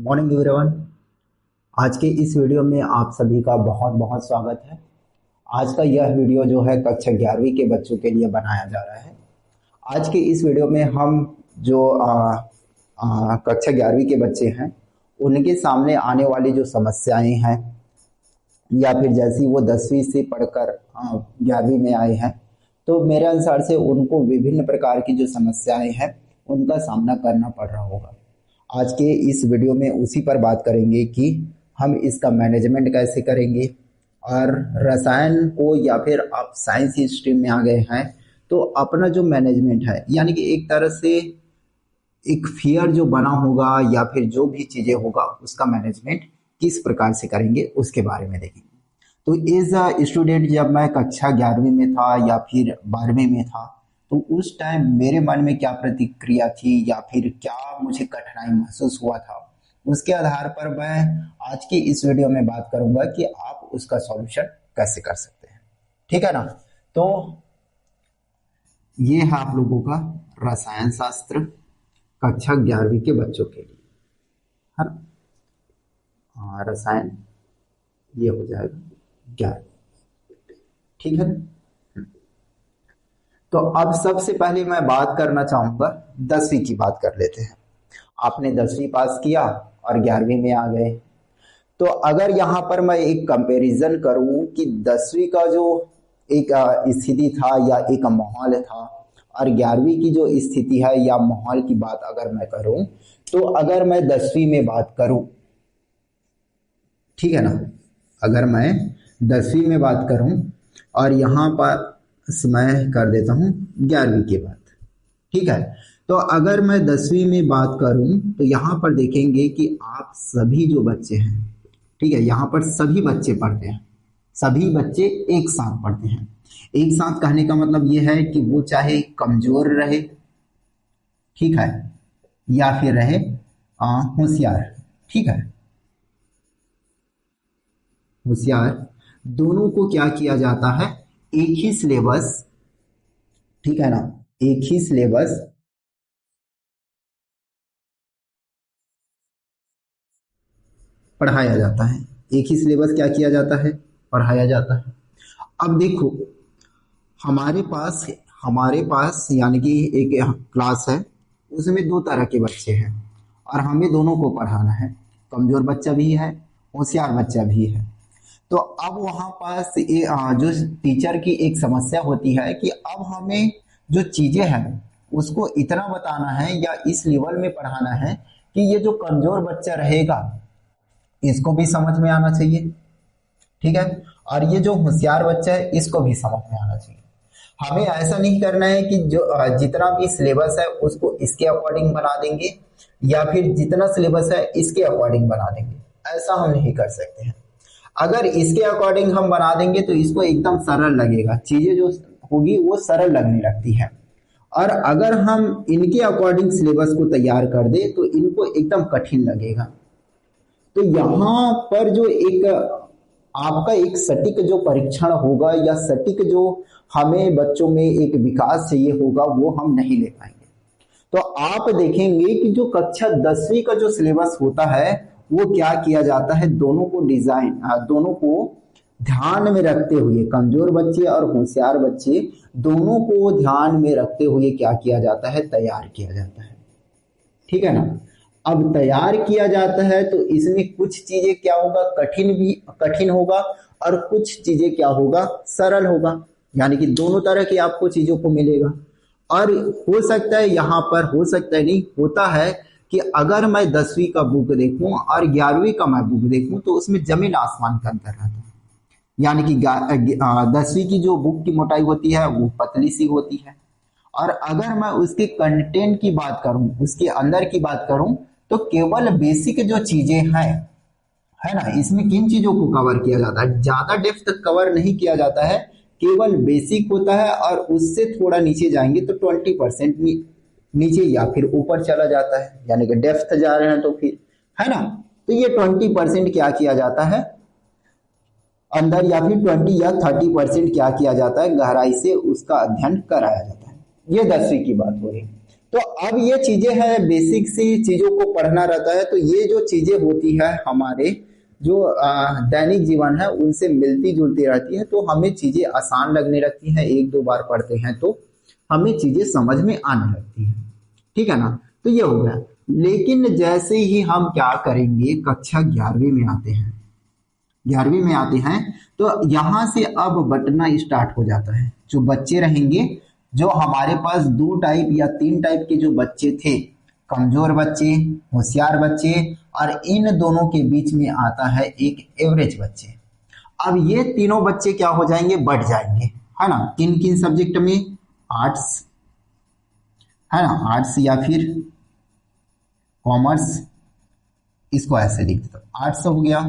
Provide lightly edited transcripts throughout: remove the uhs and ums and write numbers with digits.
Morning everyone. आज के इस वीडियो में आप सभी का बहुत बहुत स्वागत है। आज का यह वीडियो जो है कक्षा 11वीं के बच्चों के लिए बनाया जा रहा है। आज के इस वीडियो में हम जो कक्षा 11वीं के बच्चे हैं उनके सामने आने वाली जो समस्याएं हैं या फिर जैसी वो 10वीं से पढ़कर 11वीं में आए हैं, तो मेरे अनुसार से उनको विभिन्न प्रकार की जो समस्याएं हैं उनका सामना करना पड़ रहा होगा। आज के इस वीडियो में उसी पर बात करेंगे कि हम इसका मैनेजमेंट कैसे करेंगे। और रसायन को या फिर आप साइंस स्ट्रीम में आ गए हैं तो अपना जो मैनेजमेंट है यानी कि एक तरह से एक फियर जो बना होगा या फिर जो भी चीज़ें होगा उसका मैनेजमेंट किस प्रकार से करेंगे उसके बारे में देखेंगे। तो एज अ स्टूडेंट जब मैं कक्षा 11वीं में था या फिर 12वीं में था तो उस टाइम मेरे मन में क्या प्रतिक्रिया थी या फिर क्या मुझे कठिनाई महसूस हुआ था, उसके आधार पर मैं आज की इस वीडियो में बात करूंगा कि आप उसका सॉल्यूशन कैसे कर सकते हैं। ठीक है ना। तो ये है आप लोगों का रसायन शास्त्र कक्षा 11वीं के बच्चों के लिए है ना। रसायन ये हो जाएगा 11। ठीक है। तो अब सबसे पहले मैं बात करना चाहूंगा 10वीं की बात कर लेते हैं। आपने 10वीं पास किया और 11वीं में आ गए, तो अगर यहाँ पर मैं एक कंपैरिजन करूं कि 10वीं का जो एक स्थिति था या एक माहौल था और 11वीं की जो स्थिति है या माहौल की बात अगर मैं करूं, तो अगर मैं 10वीं में बात करूं, ठीक है ना, अगर मैं 10वीं में बात करूं और यहाँ पर मैं कर देता हूं 11वीं की बात। ठीक है। तो अगर मैं 10वीं में बात करूं तो यहाँ पर देखेंगे कि आप सभी जो बच्चे हैं, ठीक है, यहाँ पर सभी बच्चे पढ़ते हैं, सभी बच्चे एक साथ पढ़ते हैं। एक साथ कहने का मतलब ये है कि वो चाहे कमजोर रहे, ठीक है, या फिर रहे होशियार, ठीक है, होशियार, दोनों को क्या किया जाता है, एक ही सिलेबस, ठीक है ना, एक ही सिलेबस पढ़ाया जाता है। एक ही सिलेबस क्या किया जाता है, पढ़ाया जाता है। अब देखो हमारे पास यानी कि एक क्लास है, उसमें दो तरह के बच्चे हैं और हमें दोनों को पढ़ाना है। कमजोर बच्चा भी है, होशियार बच्चा भी है। तो अब वहां पास जो टीचर की एक समस्या होती है कि अब हमें जो चीजें हैं उसको इतना बताना है या इस लेवल में पढ़ाना है कि ये जो कमजोर बच्चा रहेगा इसको भी समझ में आना चाहिए, ठीक है, और ये जो होशियार बच्चा है इसको भी समझ में आना चाहिए। हमें ऐसा नहीं करना है कि जो जितना भी सिलेबस है उसको इसके अकॉर्डिंग बना देंगे या फिर जितना सिलेबस है इसके अकॉर्डिंग बना देंगे, ऐसा हम नहीं कर सकते हैं। अगर इसके अकॉर्डिंग हम बना देंगे तो इसको एकदम सरल लगेगा, चीजें जो होगी वो सरल लगने लगती है। और अगर हम इनके अकॉर्डिंग सिलेबस को तैयार कर दे तो इनको एकदम कठिन लगेगा। तो यहाँ पर जो एक आपका एक सटीक जो परीक्षण होगा या सटीक जो हमें बच्चों में एक विकास चाहिए होगा वो हम नहीं ले पाएंगे। तो आप देखेंगे कि जो कक्षा 10वीं का जो सिलेबस होता है वो क्या किया जाता है, दोनों को ध्यान में रखते हुए, कमजोर बच्चे और होशियार बच्चे दोनों को ध्यान में रखते हुए क्या किया जाता है, तैयार किया जाता है। ठीक है ना। अब तैयार किया जाता है तो इसमें कुछ चीजें क्या होगा, कठिन होगा और कुछ चीजें क्या होगा, सरल होगा, यानी कि दोनों तरह की आपको चीजों को मिलेगा। और हो सकता है यहाँ पर, हो सकता है नहीं, होता है कि अगर मैं 10वीं का बुक देखूं और 11वीं का मैं बुक देखूं तो उसमें जमीन आसमान का अंतर रहता है। यानी कि 10वीं की जो बुक की मोटाई होती है वो पतली सी होती है और अगर मैं उसके कंटेंट की बात करूं, उसके अंदर की बात करूं, तो केवल बेसिक जो चीजें हैं, है ना, इसमें किन चीजों को कवर किया जाता है, ज्यादा डेप्थ कवर नहीं किया जाता है, केवल बेसिक होता है और उससे थोड़ा नीचे जाएंगे तो 20% नीचे या फिर ऊपर चला जाता है, यानी कि डेप्थ जा रहे हैं तो फिर, है ना, तो ये 20% क्या किया जाता है अंदर या फिर 20 या 30% क्या किया जाता है, गहराई से उसका अध्ययन कराया जाता है। ये 10वीं की बात हो रही है। तो अब ये चीजें हैं, बेसिक सी चीजों को पढ़ना रहता है। तो ये जो चीजें होती है हमारे जो दैनिक जीवन है उनसे मिलती जुलती रहती है, तो हमें चीजें आसान लगने लगती हैं। एक दो बार पढ़ते हैं तो हमें चीजें समझ में आने लगती है, ठीक है ना। तो ये हो गया। लेकिन जैसे ही हम क्या करेंगे, कक्षा 11वीं में आते हैं, 11वीं में आते हैं तो यहां से अब बंटना स्टार्ट हो जाता है। जो बच्चे रहेंगे, जो हमारे पास दो टाइप या तीन टाइप के जो बच्चे थे, कमजोर बच्चे, होशियार बच्चे, और इन दोनों के बीच में आता है एक एवरेज बच्चे। अब ये तीनों बच्चे क्या हो जाएंगे, बढ़ जाएंगे, है ना। किन किन सब्जेक्ट में, आर्ट्स, है ना, आर्ट्स या फिर कॉमर्स, इसको ऐसे लिख दो, आर्ट्स हो गया,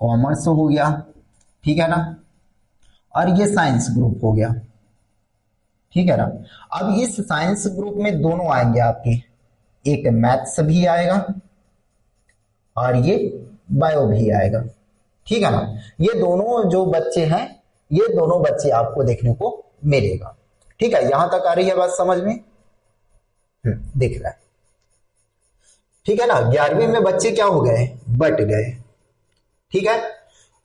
कॉमर्स हो गया, ठीक है ना, और ये साइंस ग्रुप हो गया, ठीक है ना। अब इस साइंस ग्रुप में दोनों आएंगे आपके, एक मैथ्स भी आएगा और ये बायो भी आएगा, ठीक है ना। ये दोनों जो बच्चे हैं, ये दोनों बच्चे आपको देखने को मिलेगा, ठीक है। यहां तक आ रही है बात समझ में, दिख रहा है, ठीक है ना। 11वीं में बच्चे क्या हो गए, बट गए, ठीक है।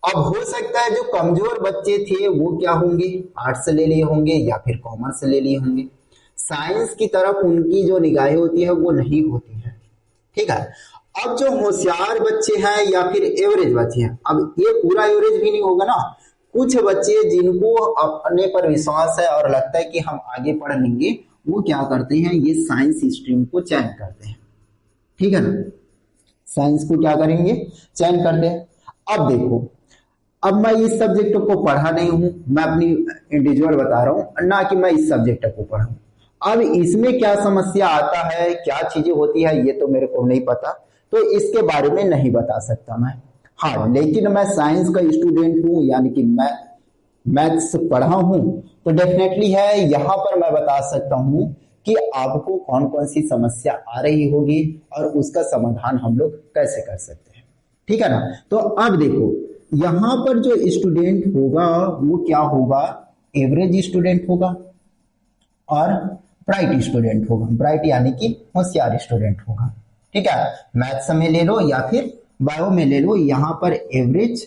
अब हो सकता है जो कमजोर बच्चे थे वो क्या होंगे, आर्ट्स ले लिए होंगे या फिर कॉमर्स ले लिए होंगे। साइंस की तरफ उनकी जो निगाहें होती है वो नहीं होती है, ठीक है। अब जो होशियार बच्चे हैं या फिर एवरेज बच्चे हैं, अब ये पूरा एवरेज भी नहीं होगा ना, कुछ बच्चे जिनको अपने पर विश्वास है और लगता है कि हम आगे पढ़ लेंगे, वो क्या करते हैं, ये साइंस स्ट्रीम को चयन करते हैं, ठीक है ना। साइंस को क्या करेंगे, चयन करते हैं। अब देखो, अब मैं इस सब्जेक्ट को पढ़ा नहीं हूं, मैं अपनी इंडिविजुअल बता रहा हूं, ना कि मैं इस सब्जेक्ट को पढ़ा हूं। अब इसमें क्या समस्या आता है, क्या चीजें होती है, ये तो मेरे को नहीं पता, तो इसके बारे में नहीं बता सकता मैं। हाँ, लेकिन मैं साइंस का स्टूडेंट हूं, यानी कि मैं मैथ्स पढ़ा हूं, तो डेफिनेटली है यहां पर मैं बता सकता हूं कि आपको कौन कौन सी समस्या आ रही होगी और उसका समाधान हम लोग कैसे कर सकते हैं, ठीक है ना। तो अब देखो, यहां पर जो स्टूडेंट होगा वो क्या होगा, एवरेज स्टूडेंट होगा और ब्राइट स्टूडेंट होगा। ब्राइट यानी कि होशियार स्टूडेंट होगा, ठीक है। मैथ्स में ले लो या फिर बायो में ले लो, यहां पर एवरेज,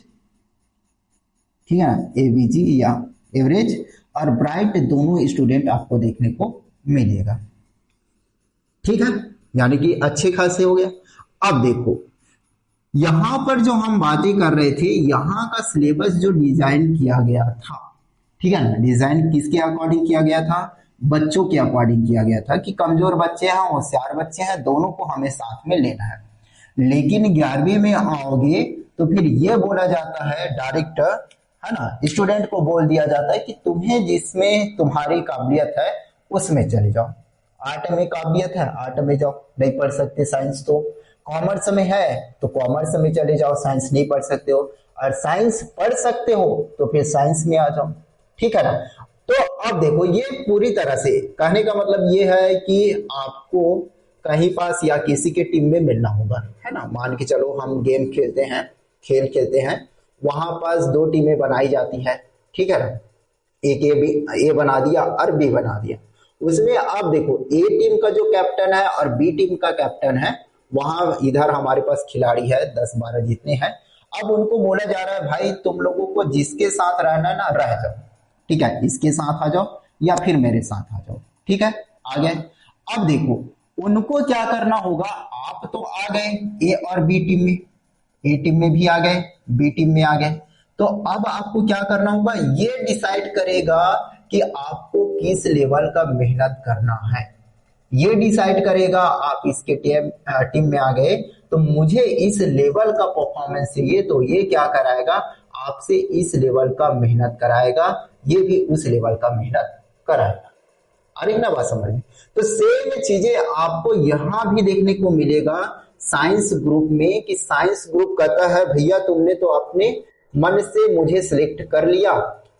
ठीक है ना, एवीजी या एवरेज और ब्राइट दोनों स्टूडेंट आपको देखने को मिलेगा, ठीक है, यानी कि अच्छे खासे हो गया। अब देखो, यहां पर जो हम बातें कर रहे थे, यहां का सिलेबस जो डिजाइन किया गया था, ठीक है ना, डिजाइन किसके अकॉर्डिंग किया गया था, बच्चों के अकॉर्डिंग किया गया था कि कमजोर बच्चे हैं, होशियार बच्चे हैं, दोनों को हमें साथ में लेना है। लेकिन 11वीं में आओगे तो फिर ये बोला जाता है डायरेक्ट, है ना, स्टूडेंट को बोल दिया जाता है कि तुम्हें जिसमें तुम्हारी काबिलियत है उसमें चले जाओ। आर्ट में काबिलियत है, आर्ट में जाओ, नहीं पढ़ सकते साइंस तो। कॉमर्स में है तो कॉमर्स में चले जाओ, साइंस नहीं पढ़ सकते हो। और साइंस पढ़ सकते हो तो फिर साइंस में आ जाओ, ठीक है ना। तो अब देखो, ये पूरी तरह से कहने का मतलब ये है कि आपको कहीं पास या किसी के टीम में मिलना होगा, है ना। मान के चलो हम गेम खेलते हैं, खेल खेलते हैं, वहां पास दो टीमें बनाई जाती है, ठीक है ना। एक ए बना दिया और बी बना दिया। उसमें आप देखो, ए टीम का जो कैप्टन है और बी टीम का कैप्टन है, वहां इधर हमारे पास खिलाड़ी है 10-12 जितने हैं। अब उनको बोला जा रहा है भाई तुम लोगों को जिसके साथ रहना है ना रह जाओ, ठीक है, इसके साथ आ जाओ या फिर मेरे साथ आ जाओ, ठीक है, आ गए। अब देखो, उनको क्या करना होगा, आप तो आ गए ए और बी टीम में, ए टीम में भी आ गए, बी टीम में आ गए, तो अब आपको क्या करना होगा, ये डिसाइड करेगा कि आपको किस लेवल का मेहनत करना है। ये डिसाइड करेगा, आप इसके टीम में आ गए तो मुझे इस लेवल का परफॉर्मेंस चाहिए, तो ये क्या कराएगा, आपसे इस लेवल का मेहनत कराएगा, ये भी उस लेवल का मेहनत कराएगा। अरे ना बात समझ में। तो सेम चीजें आपको यहां भी देखने को मिलेगा साइंस ग्रुप में, कि साइंस ग्रुप कहता है भैया तुमने तो अपने मन से मुझे सिलेक्ट कर लिया,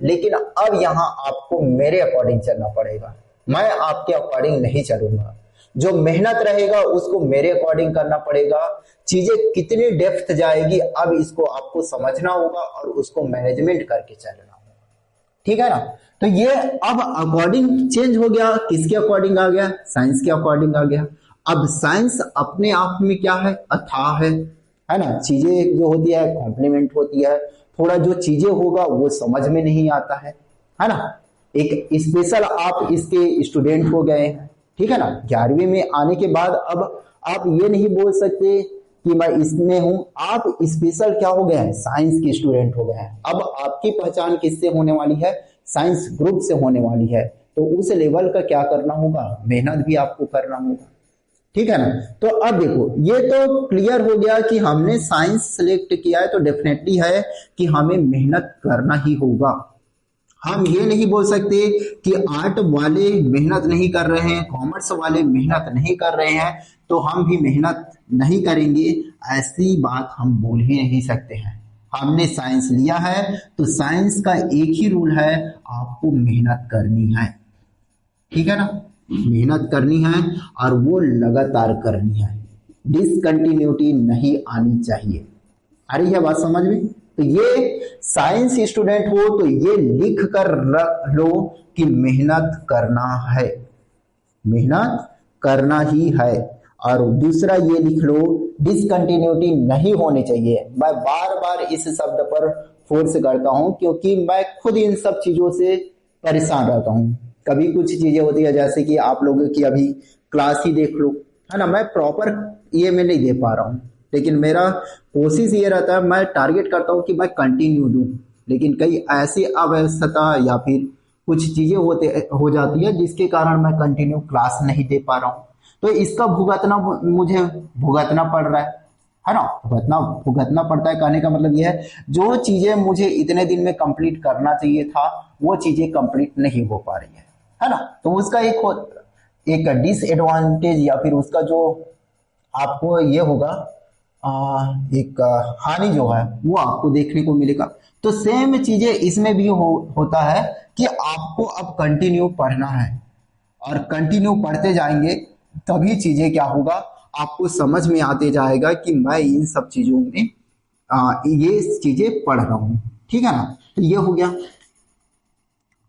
लेकिन अब यहां आपको मेरे अकॉर्डिंग चलना पड़ेगा, मैं आपके अकॉर्डिंग नहीं चलूंगा। जो मेहनत रहेगा उसको मेरे अकॉर्डिंग करना पड़ेगा। चीजें कितनी डेप्थ जाएगी अब इसको आपको समझना होगा और उसको मैनेजमेंट करके चलना होगा, ठीक है ना। तो ये अब अकॉर्डिंग चेंज हो गया, किसके अकॉर्डिंग आ गया, साइंस के अकॉर्डिंग आ गया। अब साइंस अपने आप में क्या है, अथाह है ना। चीजें जो होती है कॉम्प्लीमेंट होती है, थोड़ा जो चीजें होगा वो समझ में नहीं आता है ना। एक स्पेशल आप इसके स्टूडेंट हो गए हैं, ठीक है ना। 11वीं में आने के बाद अब आप ये नहीं बोल सकते कि मैं इसमें हूं, आप स्पेशल क्या हो गए हैं, साइंस के स्टूडेंट हो गए हैं। अब आपकी पहचान किससे होने वाली है, साइंस ग्रुप से होने वाली है। तो उस लेवल का क्या करना होगा, मेहनत भी आपको करना होगा, ठीक है ना। तो अब देखो ये तो क्लियर हो गया कि हमने साइंस सिलेक्ट किया है तो डेफिनेटली है कि हमें मेहनत करना ही होगा। हम ये नहीं बोल सकते कि आर्ट वाले मेहनत नहीं कर रहे हैं, कॉमर्स वाले मेहनत नहीं कर रहे हैं तो हम भी मेहनत नहीं करेंगे, ऐसी बात हम बोल ही नहीं सकते हैं। हमने साइंस लिया है तो साइंस का एक ही रूल है, आपको मेहनत करनी है, ठीक है ना। मेहनत करनी है और वो लगातार करनी है, डिसकंटिन्यूटी नहीं आनी चाहिए। आ रही है बात समझ में। तो ये साइंस स्टूडेंट हो तो ये लिख कर रख लो कि मेहनत करना है, मेहनत करना ही है। और दूसरा ये लिख लो, डिसकंटिन्यूटी नहीं होनी चाहिए। मैं बार बार इस शब्द पर फोर्स करता हूं क्योंकि मैं खुद इन सब चीजों से परेशान रहता हूं। कभी कुछ चीजें होती है जैसे कि आप लोगों की अभी क्लास ही देख लो, है ना। मैं प्रॉपर ये मैं नहीं दे पा रहा हूँ, लेकिन मेरा कोशिश ये रहता है, मैं टारगेट करता हूँ कि मैं कंटिन्यू दूं, लेकिन कई ऐसी अव्यवस्था या फिर कुछ चीजें हो जाती है जिसके कारण मैं कंटिन्यू क्लास नहीं दे पा रहा हूँ। तो इसका मुझे भुगतना पड़ रहा है ना। भुगतना पड़ता है, कहने का मतलब यह है जो चीजें मुझे इतने दिन में कंप्लीट करना चाहिए था वो चीजें कंप्लीट नहीं हो पा रही है ना। तो उसका एक डिसएडवांटेज या फिर उसका जो आपको ये होगा एक हानि जो है वो आपको देखने को मिलेगा। तो सेम चीजें इसमें भी होता है कि आपको अब कंटिन्यू पढ़ना है और कंटिन्यू पढ़ते जाएंगे तभी चीजें क्या होगा, आपको समझ में आते जाएगा कि मैं इन सब चीजों में ये चीजें पढ़ रहा हूं, ठीक है ना। तो ये हो गया,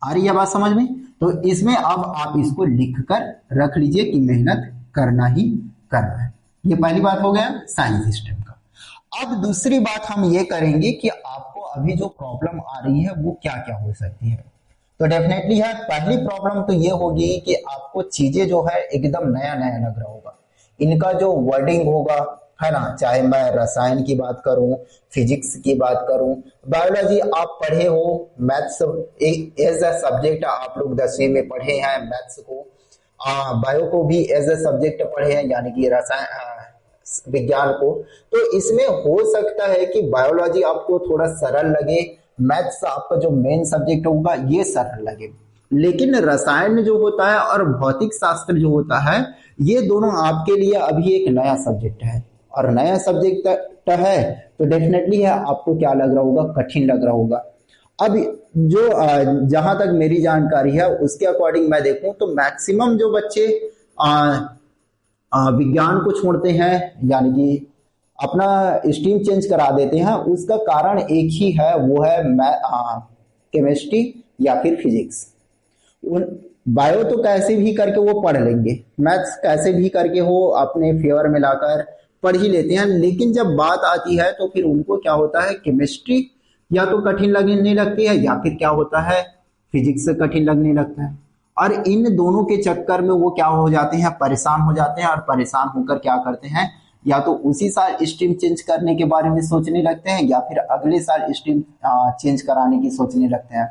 आ रही है बात समझ में। तो इसमें अब आप इसको लिख कर रख लीजिए कि मेहनत करना ही करना है। ये पहली बात हो गया साइंस सिस्टम का। अब दूसरी बात हम ये करेंगे कि आपको अभी जो प्रॉब्लम आ रही है वो क्या क्या हो सकती है। तो डेफिनेटली है, पहली प्रॉब्लम तो ये होगी कि आपको चीजें जो है एकदम नया नया लग रहा होगा। इनका जो वर्डिंग होगा, है ना, चाहे मैं रसायन की बात करूं, फिजिक्स की बात करूं, बायोलॉजी आप पढ़े हो, मैथ्स एज अ सब्जेक्ट आप लोग 10वीं में पढ़े हैं मैथ्स को, बायो को भी एज अ सब्जेक्ट पढ़े हैं यानी कि रसायन विज्ञान को। तो इसमें हो सकता है कि बायोलॉजी आपको थोड़ा सरल लगे, मैथ्स आपका जो मेन सब्जेक्ट होगा ये सरल लगे, लेकिन रसायन जो होता है और भौतिक शास्त्र जो होता है ये दोनों आपके लिए अभी एक नया सब्जेक्ट है। और नया सब्जेक्ट है तो डेफिनेटली है आपको क्या लग रहा होगा, कठिन लग रहा होगा। अब जो जहां तक मेरी जानकारी है उसके अकॉर्डिंग मैं देखूं तो मैक्सिमम जो बच्चे विज्ञान को छोड़ते हैं यानी कि अपना स्ट्रीम चेंज करा देते हैं, उसका कारण एक ही है, वो है केमिस्ट्री या फिर फिजिक्स। बायो तो कैसे भी करके वो पढ़ लेंगे, मैथ्स कैसे भी करके हो अपने फेवर में लाकर पढ़ ही लेते हैं, लेकिन जब बात आती है तो फिर उनको क्या होता है, केमिस्ट्री या तो कठिन लगने लगती है या फिर क्या होता है फिजिक्स से कठिन लगने लगता है। और इन दोनों के चक्कर में वो क्या हो जाते हैं, परेशान हो जाते हैं, और परेशान होकर क्या करते हैं, या तो उसी साल स्ट्रीम चेंज करने के बारे में सोचने लगते हैं या फिर अगले साल स्ट्रीम चेंज कराने की सोचने लगते हैं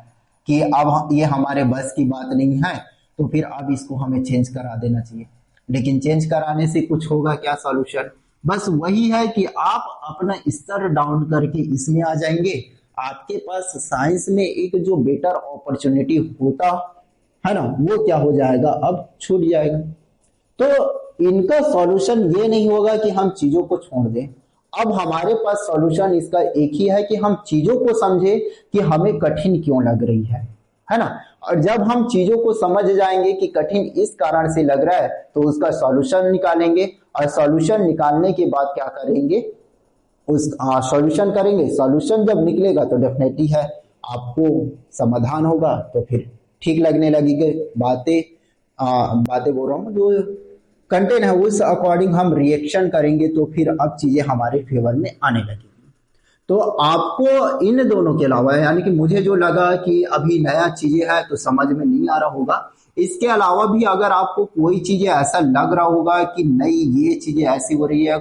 कि अब ये हमारे बस की बात नहीं है तो फिर अब इसको हमें चेंज करा देना चाहिए। लेकिन चेंज कराने से कुछ होगा क्या सॉल्यूशन, बस वही है कि आप अपना स्तर डाउन करके इसमें आ जाएंगे, आपके पास साइंस में एक जो बेटर अपॉर्चुनिटी होता है ना वो क्या हो जाएगा, अब छूट जाएगा। तो इनका सॉल्यूशन ये नहीं होगा कि हम चीजों को छोड़ दें, अब हमारे पास सॉल्यूशन इसका एक ही है कि हम चीजों को समझे कि हमें कठिन क्यों लग रही है ना। और जब हम चीजों को समझ जाएंगे कि कठिन इस कारण से लग रहा है तो उसका सॉल्यूशन निकालेंगे, और सॉल्यूशन निकालने के बाद क्या करेंगे, उस सॉल्यूशन करेंगे। सॉल्यूशन जब निकलेगा तो डेफिनेटली है आपको समाधान होगा तो फिर ठीक लगने लगेगी बातें। बातें बोल रहा हूँ, जो कंटेंट है उस अकॉर्डिंग हम रिएक्शन करेंगे तो फिर अब चीजें हमारे फेवर में आने लगेगी। तो आपको इन दोनों के अलावा, यानी कि मुझे जो लगा कि अभी नया चीजें है तो समझ में नहीं आ रहा होगा, इसके अलावा भी अगर आपको कोई चीजें ऐसा लग रहा होगा कि नहीं ये चीजें ऐसी हो रही है,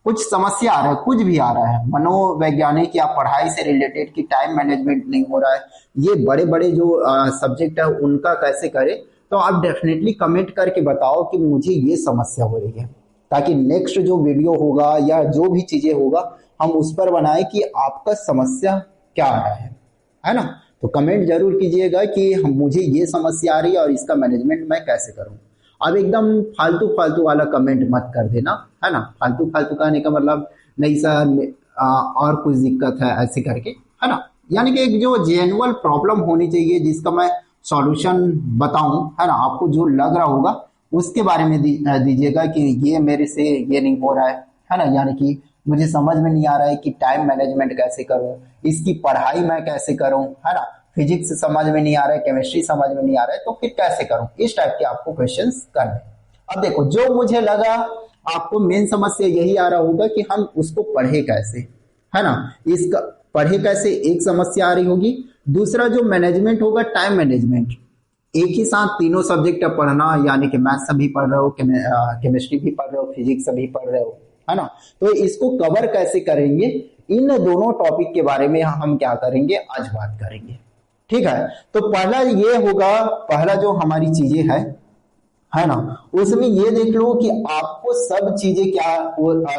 कुछ समस्या आ रहा है, कुछ भी आ रहा है, मनोवैज्ञानिक या पढ़ाई से रिलेटेड कि टाइम मैनेजमेंट नहीं हो रहा है, ये बड़े बड़े जो सब्जेक्ट है उनका कैसे करें, तो आप डेफिनेटली कमेंट करके बताओ कि मुझे ये समस्या हो रही है, ताकि नेक्स्ट जो वीडियो होगा या जो भी चीजें होगा हम उस पर बनाए कि आपका समस्या क्या आ रहा है ना। तो कमेंट जरूर कीजिएगा कि मुझे ये समस्या आ रही है और इसका मैनेजमेंट मैं कैसे करूं। अब एकदम फालतू फालतू वाला कमेंट मत कर देना, है ना। फालतू फालतू कहने का मतलब नहीं सर और कुछ दिक्कत है ऐसे करके, है ना। यानी कि एक जो जेन्युइन प्रॉब्लम होनी चाहिए जिसका मैं सॉल्यूशन बताऊं, है ना। आपको जो लग रहा होगा उसके बारे में दीजिएगा कि ये मेरे से ये नहीं हो रहा है ना। यानी कि मुझे समझ में नहीं आ रहा है कि टाइम मैनेजमेंट कैसे करूं, इसकी पढ़ाई मैं कैसे करूं, है ना। फिजिक्स समझ में नहीं आ रहा है, केमिस्ट्री समझ में नहीं आ रहा है, तो फिर कैसे करूं, इस टाइप के आपको क्वेश्चंस करने। अब देखो, जो मुझे लगा आपको मेन समस्या यही आ रहा होगा कि हम उसको पढ़े कैसे, है ना। इसका पढ़े कैसे एक समस्या आ रही होगी। दूसरा जो मैनेजमेंट होगा, टाइम मैनेजमेंट, एक ही साथ तीनों सब्जेक्ट पढ़ना, यानी कि मैथ्स भी पढ़ रहे हो, केमिस्ट्री भी पढ़ रहे हो, फिजिक्स भी पढ़ रहे हो, है ना। तो इसको कवर कैसे करेंगे, इन दोनों टॉपिक के बारे में हम क्या करेंगे, आज बात करेंगे। ठीक है, तो पहला ये होगा, पहला जो हमारी चीजें है ना, उसमें ये देख लो कि आपको सब चीजें क्या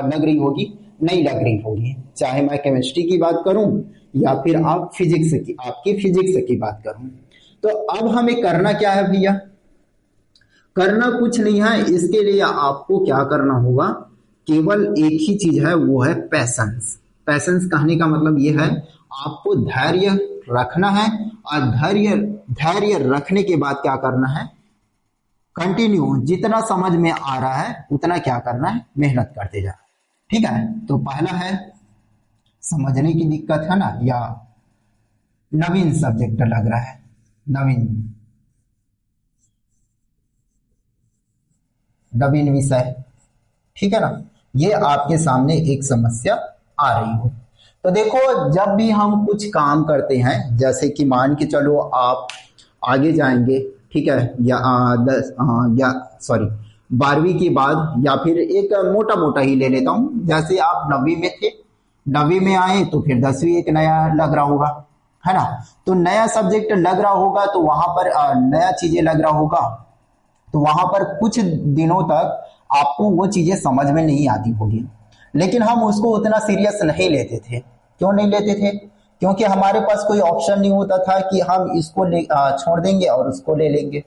लग रही होगी, नहीं लग रही होगी। चाहे मैं केमिस्ट्री की बात करूं या फिर आप फिजिक्स की, आपकी फिजिक्स की बात करूं। तो अब हमें करना क्या है भैया, करना कुछ नहीं है। इसके लिए आपको क्या करना होगा, केवल एक ही चीज है, वो है पैशंस। पैशंस कहने का मतलब ये है, आपको धैर्य रखना है, और धैर्य धैर्य रखने के बाद क्या करना है, कंटिन्यू जितना समझ में आ रहा है उतना क्या करना है, मेहनत करते जा। ठीक है, तो पहला है समझने की दिक्कत, है ना, या नवीन सब्जेक्ट लग रहा है, नवीन नवीन विषय, ठीक है ना। ये आपके सामने एक समस्या आ रही हो। तो देखो, जब भी हम कुछ काम करते हैं, जैसे कि मान के चलो आप आगे जाएंगे, ठीक है, या 12वीं के बाद, या फिर एक मोटा मोटा ही ले लेता हूं, जैसे आप 9वीं में थे, 9वीं में आए तो फिर 10वीं एक नया लग रहा होगा, है ना। तो नया सब्जेक्ट लग रहा होगा, तो वहां पर नया चीजें लग रहा होगा, तो वहां पर कुछ दिनों तक आपको वो चीजें समझ में नहीं आती होगी, लेकिन हम उसको उतना सीरियस नहीं लेते थे। क्यों नहीं लेते थे, क्योंकि हमारे पास कोई ऑप्शन नहीं होता था कि हम इसको छोड़ देंगे और उसको ले लेंगे।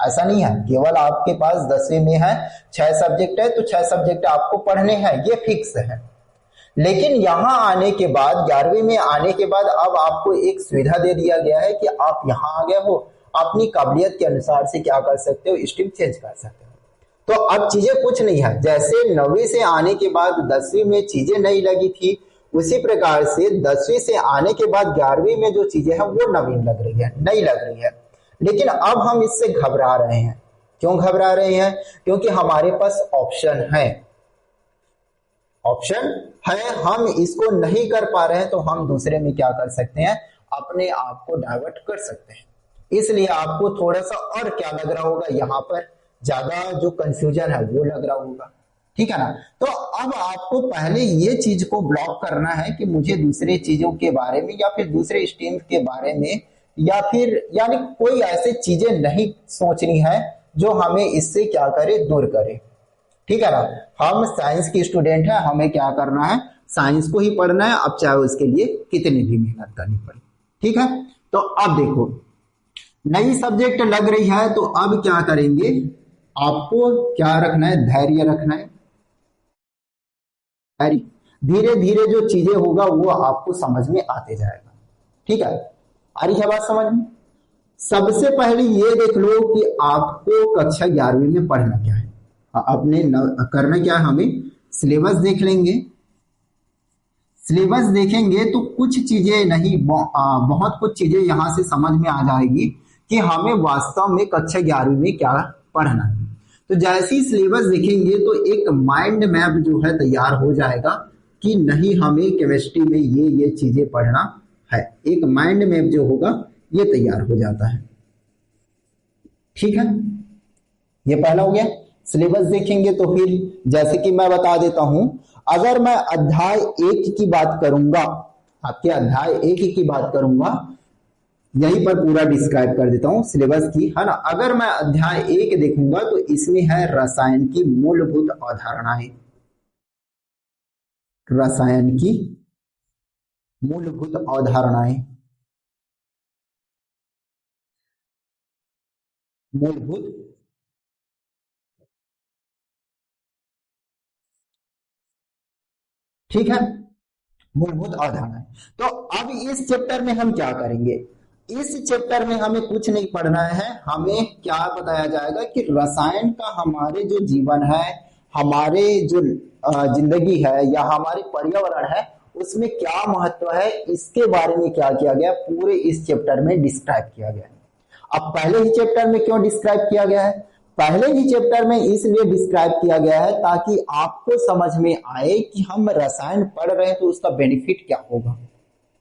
ऐसा नहीं है, केवल आपके पास 10वीं में है 6 सब्जेक्ट है, तो 6 सब्जेक्ट आपको पढ़ने हैं, ये फिक्स है। लेकिन यहाँ आने के बाद, 11वीं में आने के बाद, अब आपको एक सुविधा दे दिया गया है कि आप यहाँ आ गए हो, अपनी काबिलियत के अनुसार से क्या कर सकते हो, स्ट्रीम चेंज कर सकते हो। तो अब चीजें कुछ नहीं है, जैसे 9वीं से आने के बाद 10वीं में चीजें नहीं लगी थी, उसी प्रकार से 10वीं से आने के बाद 11वीं में जो चीजें हैं वो नवीन लग रही है, नई लग रही है। लेकिन अब हम इससे घबरा रहे हैं। क्यों घबरा रहे हैं, क्योंकि हमारे पास ऑप्शन है, ऑप्शन है, हम इसको नहीं कर पा रहे हैं, तो हम दूसरे में क्या कर सकते हैं, अपने आप को डाइवर्ट कर सकते हैं। इसलिए आपको थोड़ा सा और क्या लग रहा होगा, यहाँ पर ज्यादा जो कंफ्यूजन है वो लग रहा होगा, ठीक है ना। तो अब आपको पहले ये चीज को ब्लॉक करना है कि मुझे दूसरे चीजों के बारे में या फिर दूसरे स्ट्रीम के बारे में, या फिर यानी कोई ऐसे चीजें नहीं सोचनी है जो हमें इससे क्या करे, दूर करे, ठीक है ना। हम साइंस के स्टूडेंट हैं, हमें क्या करना है, साइंस को ही पढ़ना है, अब चाहे उसके लिए कितनी भी मेहनत करनी पड़े, ठीक है। तो अब देखो, नई सब्जेक्ट लग रही है, तो अब क्या करेंगे, आपको क्या रखना है, धैर्य रखना है। धैर्य, धीरे धीरे जो चीजें होगा वो आपको समझ में आते जाएगा, ठीक है। आ रही है बात समझ में। सबसे पहले ये देख लो कि आपको कक्षा 11वीं में पढ़ना क्या है, अपने करना क्या है, हमें सिलेबस देख लेंगे। सिलेबस देखेंगे तो कुछ चीजें नहीं, बहुत कुछ चीजें यहाँ से समझ में आ जाएगी कि हमें वास्तव में कक्षा 11वीं में क्या पढ़ना है। तो जैसे ही सिलेबस देखेंगे तो एक माइंड मैप जो है तैयार हो जाएगा कि नहीं हमें केमिस्ट्री में ये चीजें पढ़ना है। एक माइंड मैप जो होगा ये तैयार हो जाता है। ठीक है, ये पहला हो गया। सिलेबस देखेंगे तो फिर जैसे कि मैं बता देता हूं, अगर मैं अध्याय 1 की बात करूंगा, आपके अध्याय 1 की बात करूंगा, यहीं पर पूरा डिस्क्राइब कर देता हूं सिलेबस की, है ना। अगर मैं अध्याय 1 देखूंगा तो इसमें है रसायन की मूलभूत अवधारणाएं, रसायन की मूलभूत अवधारणाएं, मूलभूत ठीक है, मूलभूत अवधारणाएं। तो अब इस चैप्टर में हम क्या करेंगे, इस चैप्टर में हमें कुछ नहीं पढ़ना है। हमें क्या बताया जाएगा कि रसायन का हमारे जो जीवन है, हमारे जो जिंदगी है या हमारे पर्यावरण है उसमें क्या महत्व है, इसके बारे में क्या किया गया, पूरे इस चैप्टर में डिस्क्राइब किया गया है। अब पहले ही चैप्टर में क्यों डिस्क्राइब किया गया है, पहले ही चैप्टर में इसलिए डिस्क्राइब किया गया है ताकि आपको समझ में आए कि हम रसायन पढ़ रहे हैं तो उसका बेनिफिट क्या होगा,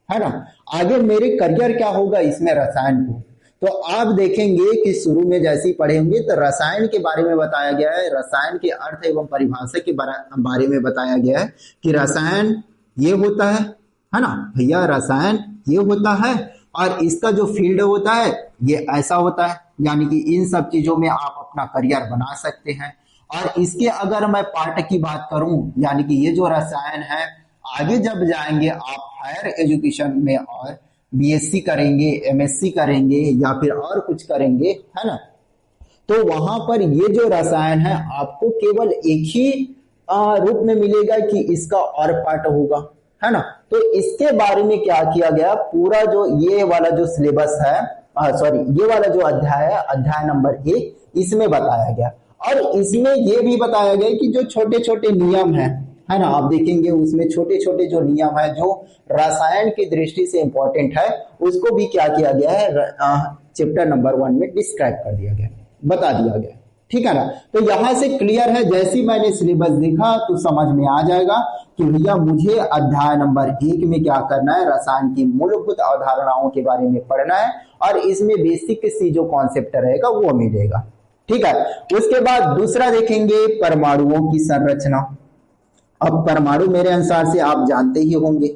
है ना। आगे मेरे करियर क्या होगा इसमें रसायन को। तो आप देखेंगे कि शुरू में जैसे ही पढ़ेंगे तो रसायन के बारे में बताया गया है, रसायन के अर्थ एवं परिभाषा के बारे में बताया गया है कि रसायन ये होता है ना भैया, रसायन ये होता है और इसका जो फील्ड होता है ये ऐसा होता है, यानी कि इन सब चीजों में आप अपना करियर बना सकते हैं। और इसके अगर मैं पार्ट की बात करूं, यानी कि ये जो रसायन है आगे जब जाएंगे आप हायर एजुकेशन में और बीएससी करेंगे, एमएससी करेंगे या फिर और कुछ करेंगे, है ना, तो वहां पर ये जो रसायन है आपको केवल एक ही रूप में मिलेगा कि इसका और पार्ट होगा, है ना। तो इसके बारे में क्या किया गया, पूरा जो ये वाला जो सिलेबस है, सॉरी ये वाला जो अध्याय है, अध्याय नंबर 1, इसमें बताया गया। और इसमें ये भी बताया गया कि जो छोटे छोटे नियम है ना, आप देखेंगे उसमें छोटे छोटे जो नियम है जो रसायन की दृष्टि से इंपॉर्टेंट है, उसको भी क्या किया गया है, चैप्टर नंबर 1 में डिस्क्राइब कर दिया गया, बता दिया गया। ठीक है ना। तो यहां से क्लियर है, जैसे ही मैंने सिलेबस देखा तो समझ में आ जाएगा कि भैया मुझे अध्याय नंबर 1 में क्या करना है, रसायन की मूलभूत अवधारणाओं के बारे में पढ़ना है और इसमें बेसिक सी जो कॉन्सेप्ट रहेगा वो मिलेगा। ठीक है, उसके बाद दूसरा देखेंगे परमाणुओं की संरचना। अब परमाणु मेरे अनुसार से आप जानते ही होंगे,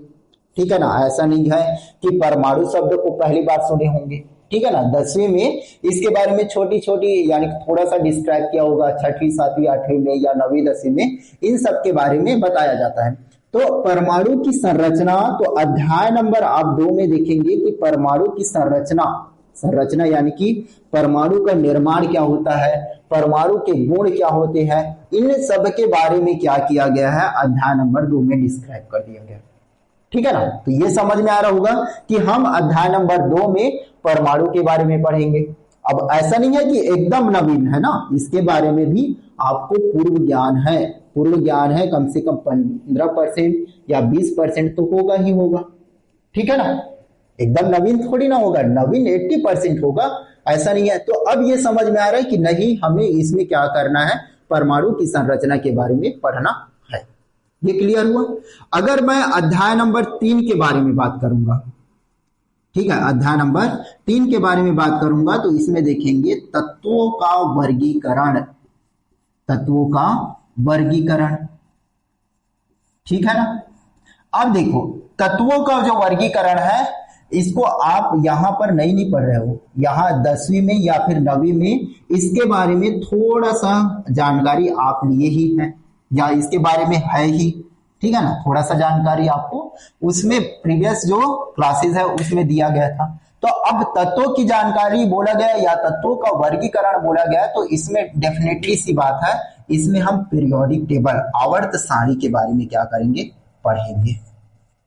ठीक है ना, ऐसा नहीं है कि परमाणु शब्द को पहली बार सुने होंगे, ठीक है ना। 10वीं में इसके बारे में छोटी छोटी यानी थोड़ा सा डिस्क्राइब किया होगा, 6वीं 7वीं 8वीं में या 9वीं 10वीं में इन सब के बारे में बताया जाता है। तो परमाणु की संरचना, तो अध्याय नंबर आप 2 में देखेंगे कि परमाणु की संरचना यानी कि परमाणु का निर्माण क्या होता है, परमाणु के गुण क्या होते हैं, इन सब के बारे में क्या किया गया है, अध्याय नंबर 2 में डिस्क्राइब कर दिया गया। ठीक है ना। तो ये समझ में आ रहा होगा कि हम अध्याय नंबर 2 में परमाणु के बारे में पढ़ेंगे। अब ऐसा नहीं है कि एकदम नवीन है ना, इसके बारे में भी आपको पूर्व ज्ञान है, कम से कम 15% या 20% तो होगा ही होगा। ठीक है ना, एकदम नवीन थोड़ी ना होगा, नवीन 80% होगा, ऐसा नहीं है। तो अब ये समझ में आ रहा है कि नहीं, हमें इसमें क्या करना है, परमाणु की संरचना के बारे में पढ़ना है। ये क्लियर हुआ। अगर मैं अध्याय नंबर 3 के बारे में बात करूंगा, ठीक है, अध्याय नंबर 3 के बारे में बात करूंगा तो इसमें देखेंगे तत्वों का वर्गीकरण, ठीक है ना। अब देखो तत्वों का जो वर्गीकरण है इसको आप यहां पर नहीं पढ़ रहे हो, यहां 10वीं में या फिर 9वीं में इसके बारे में थोड़ा सा जानकारी आप लिए ही है या इसके बारे में है ही, ठीक है ना, थोड़ा सा जानकारी आपको उसमें प्रीवियस जो क्लासेस है उसमें दिया गया था। तो अब तत्वों की जानकारी बोला गया या तत्वों का वर्गीकरण बोला गया तो इसमें डेफिनेटली सी बात है, इसमें हम पीरियोडिक टेबल, आवर्त सारणी के बारे में क्या करेंगे, पढ़ेंगे।